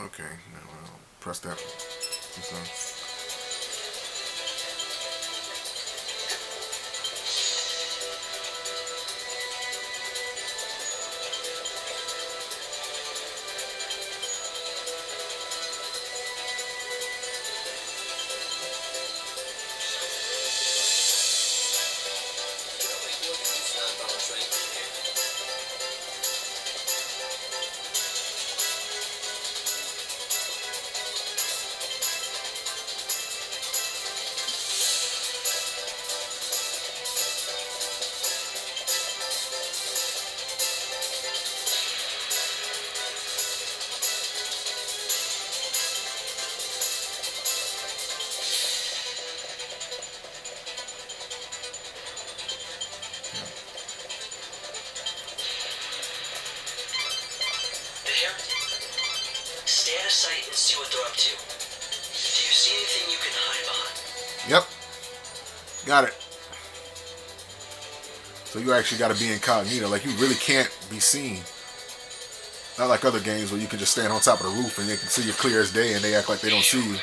Okay, now I'll press that. Stay out of sight and see what they're up to. Do you see anything you can hide behind? Yep. Got it. So you actually got to be incognito. Like, you really can't be seen. Not like other games where you can just stand on top of the roof and they can see you clear as day and they act like they don't see you. In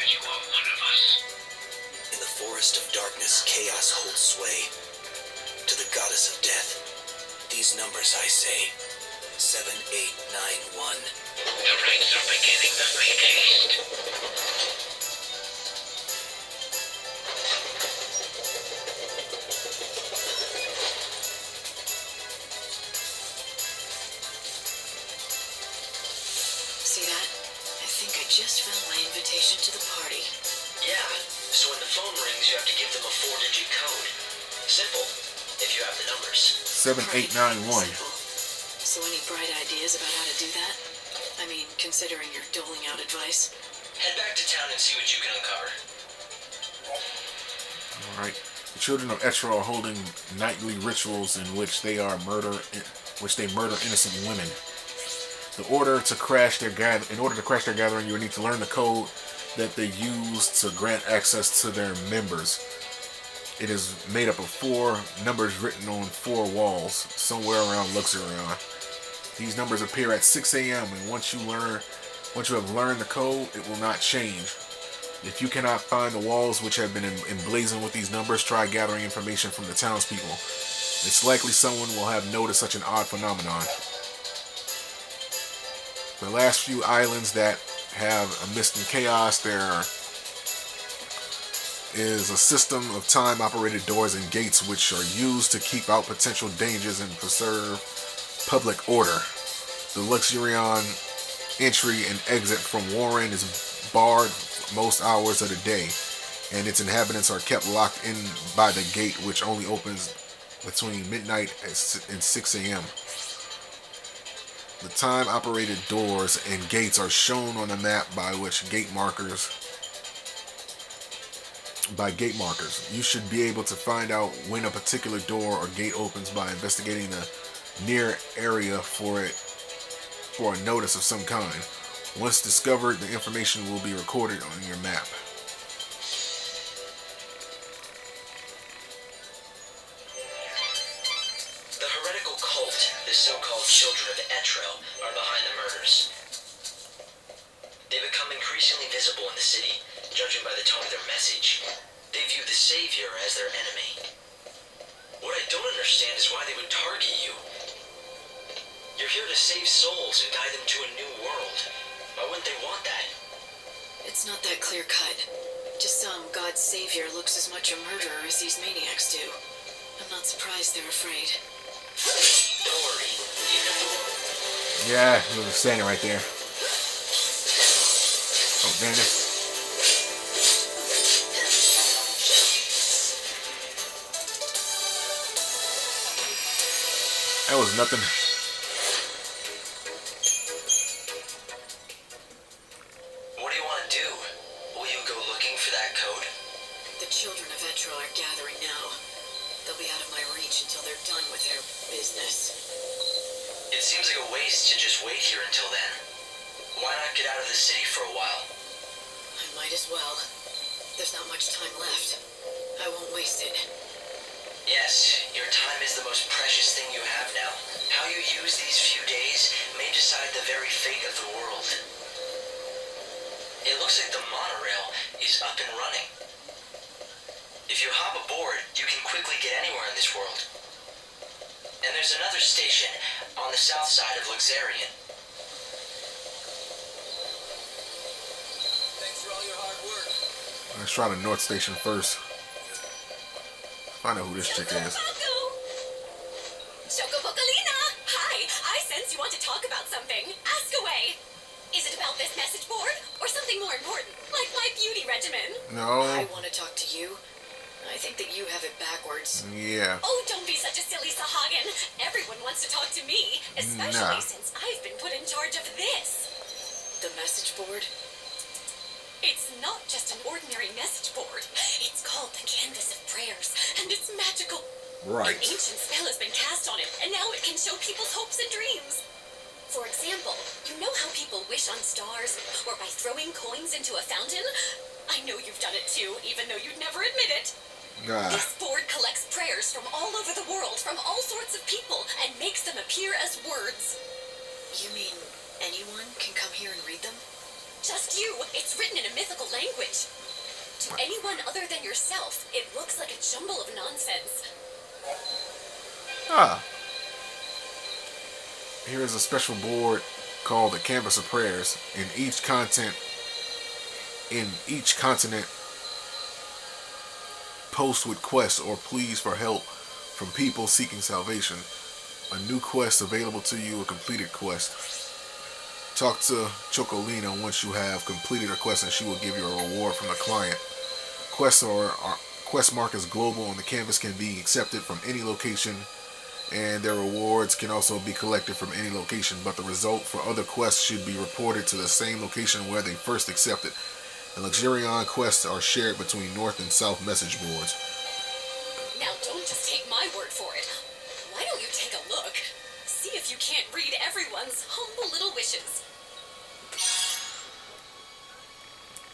the forest of darkness, chaos holds sway. To the goddess of death, these numbers I say. 7891. The rains are beginning to make haste. See that? I think I just found my invitation to the party. Yeah, so when the phone rings, you have to give them a 4-digit code. Simple, if you have the numbers. 7891. So any bright ideas about how to do that? I mean, considering you're doling out advice. Head back to town and see what you can uncover. Alright. The children of XIII are holding nightly rituals in which they murder innocent women. In order to crash their gathering, you will need to learn the code that they use to grant access to their members. It is made up of 4 numbers written on 4 walls, somewhere around Luxurion. These numbers appear at 6 a.m. and once you have learned the code, it will not change. If you cannot find the walls which have been emblazoned with these numbers, try gathering information from the townspeople. It's likely someone will have noticed such an odd phenomenon. The last few islands that have a mist and chaos, there is a system of time-operated doors and gates which are used to keep out potential dangers and preserve public order. The Luxurion entry and exit from Warren is barred most hours of the day, and its inhabitants are kept locked in by the gate, which only opens between midnight and 6 a.m. The time-operated doors and gates are shown on the map by gate markers. You should be able to find out when a particular door or gate opens by investigating the near area for a notice of some kind. Once discovered, the information will be recorded on your map. The heretical cult, the so-called children of XIII, are behind the murders. They become increasingly visible in the city, judging by the tone of their message. They view the Savior as their enemy. What I don't understand is why they would target you. You're here to save souls and guide them to a new world. Why wouldn't they want that? It's not that clear-cut. Just some God's Savior looks as much a murderer as these maniacs do. I'm not surprised they're afraid. Don't worry. Yeah, he was standing right there. Oh, damn it. That was nothing. What do you want to do? Will you go looking for that code? The children of XIII are gathering now. They'll be out of my reach until they're done with their business. It seems like a waste to just wait here until then. Why not get out of the city for a while? I might as well. There's not much time left. I won't waste it. Yes, your time is the most precious thing you have now. How you use these few days may decide the very fate of the world. It looks like the monorail is up and running. If you hop aboard, you can quickly get anywhere in this world. And there's another station on the south side of Luxarian. Thanks for all your hard work. Let's try the North Station first. Find out who this chick is. Chocobocolina! Hi, I sense you want to talk about something. Ask away. Is it about this message board or something more important, like my beauty regimen? No. I want to talk to you. I think that you have it backwards. Yeah. Oh, don't be such a silly Sahagin. Everyone wants to talk to me, especially since I've been put in charge of this. The message board? It's not just an ordinary message board. It's called the Canvas of Prayers, and it's magical. Right. An ancient spell has been cast on it, and now it can show people's hopes and dreams. For example, you know how people wish on stars, or by throwing coins into a fountain? I know you've done it too, even though you'd never admit it. This board collects prayers from all over the world, from all sorts of people, and makes them appear as words. You mean anyone can come here and read them? Just you. It's written in a mythical language. To anyone other than yourself, it looks like a jumble of nonsense. Here is a special board called the Canvas of Prayers. In each continent, post with quests or pleas for help from people seeking salvation. A new quest available to you, a completed quest. Talk to Chocolina once you have completed a quest and she will give you a reward from the client. Quests are quest mark as global on the canvas can be accepted from any location, and their rewards can also be collected from any location, but the result for other quests should be reported to the same location where they first accepted. The Luxarian quests are shared between North and South message boards. Now don't just take my word for it. Why don't you take a look? See if you can't read everyone's humble little wishes.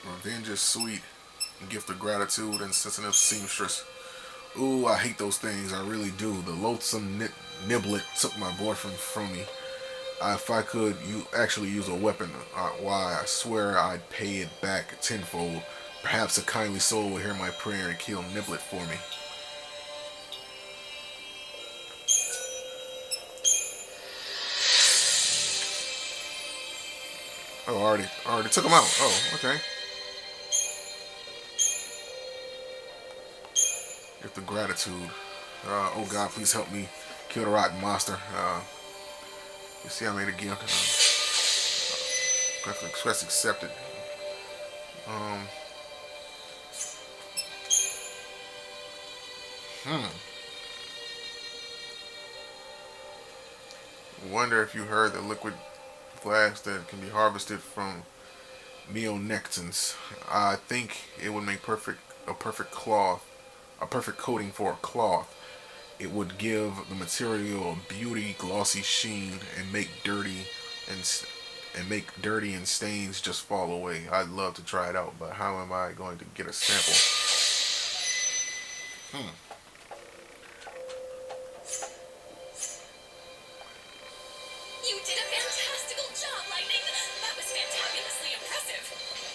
Revenge is sweet. Gift of gratitude and sensitive seamstress. Ooh, I hate those things. I really do. The loathsome niblet took my boyfriend from me. If I could actually use a weapon, why, I swear I'd pay it back tenfold. Perhaps a kindly soul will hear my prayer and kill Niblet for me. Oh, already took him out. Oh, okay. Gift of gratitude. Oh God, please help me kill the rotten monster. You see, I made a gift. Request accepted. Wonder if you heard the liquid flask that can be harvested from meonectins. I think it would make a perfect coating for a cloth. It would give the material a beauty, glossy sheen, and make dirty and stains just fall away. I'd love to try it out, but how am I going to get a sample? You did a fantastical job, Lightning. That was fantabulously impressive.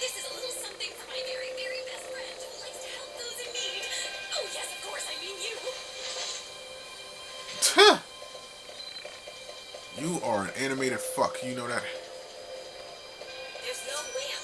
This is a little something for my very, very best friend who likes to help those in need. Oh yes, of course, I mean you. You are an animated fuck, you know that? There's no way I'm